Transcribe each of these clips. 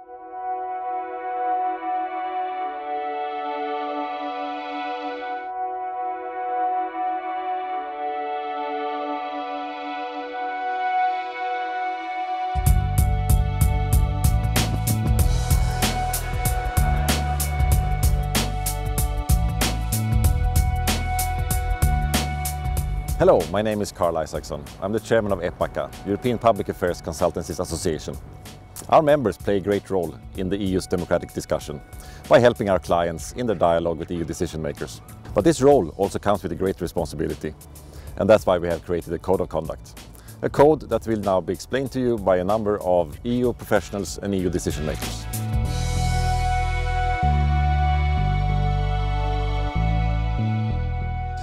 Hello, my name is Carl Isaacson. I'm the chairman of EPACA, European Public Affairs Consultancies Association. Our members play a great role in the EU's democratic discussion by helping our clients in their dialogue with EU decision makers. But this role also comes with a great responsibility, and that's why we have created a code of conduct. A code that will now be explained to you by a number of EU professionals and EU decision makers.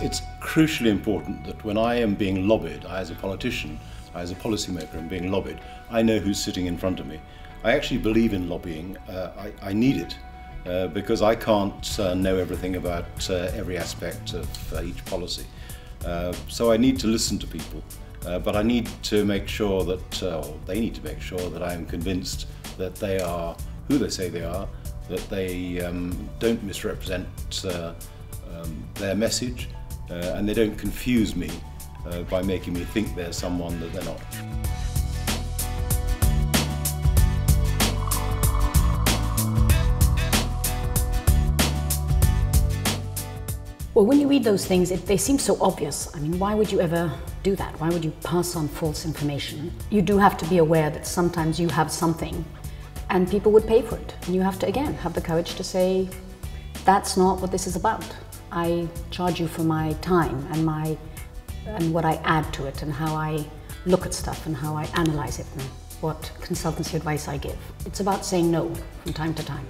It's crucially important that when I am being lobbied, I as a politician, I as a policymaker am being lobbied, I know who's sitting in front of me. I actually believe in lobbying. I need it because I can't know everything about every aspect of each policy. So I need to listen to people, but I need to make sure that, or they need to make sure that I am convinced that they are who they say they are, that they don't misrepresent their message, and they don't confuse me by making me think they're someone that they're not. Well, when you read those things, they seem so obvious. I mean, why would you ever do that? Why would you pass on false information? You do have to be aware that sometimes you have something and people would pay for it. And you have to, again, have the courage to say, that's not what this is about. I charge you for my time and what I add to it and how I look at stuff and how I analyze it and what consultancy advice I give. It's about saying no from time to time.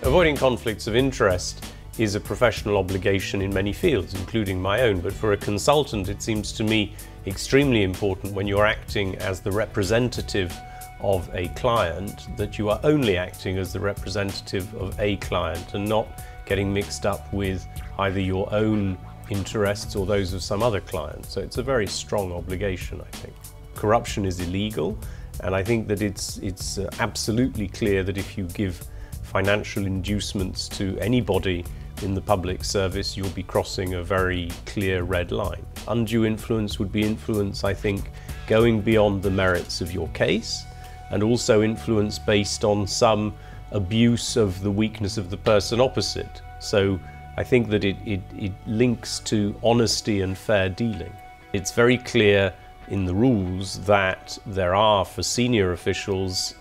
Avoiding conflicts of interest is a professional obligation in many fields, including my own, but for a consultant it seems to me extremely important when you're acting as the representative of a client that you are only acting as the representative of a client and not getting mixed up with either your own interests or those of some other client. So it's a very strong obligation, I think. Corruption is illegal, and I think that it's absolutely clear that if you give financial inducements to anybody in the public service, you'll be crossing a very clear red line. Undue influence would be influence, I think, going beyond the merits of your case, and also influence based on some abuse of the weakness of the person opposite. So I think that it links to honesty and fair dealing. It's very clear in the rules that there are, for senior officials,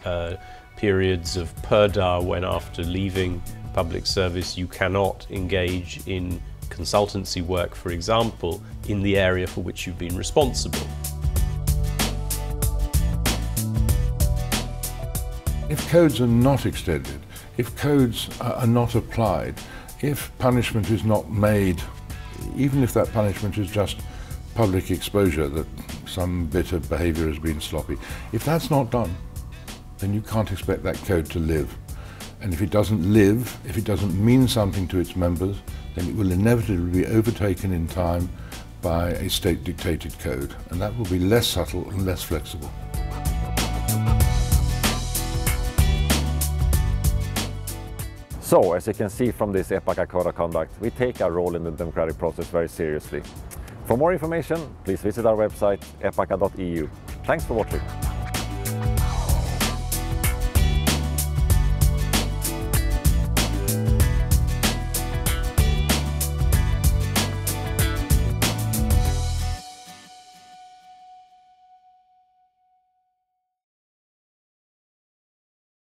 periods of purdah when after leaving public service you cannot engage in consultancy work, for example, in the area for which you've been responsible. If codes are not extended, if codes are not applied, if punishment is not made, even if that punishment is just public exposure, that some bit of behaviour has been sloppy, if that's not done, then you can't expect that code to live. And if it doesn't live, if it doesn't mean something to its members, then it will inevitably be overtaken in time by a state-dictated code, and that will be less subtle and less flexible. So, as you can see from this EPACA Code of Conduct, we take our role in the democratic process very seriously. For more information, please visit our website epaca.eu. Thanks for watching.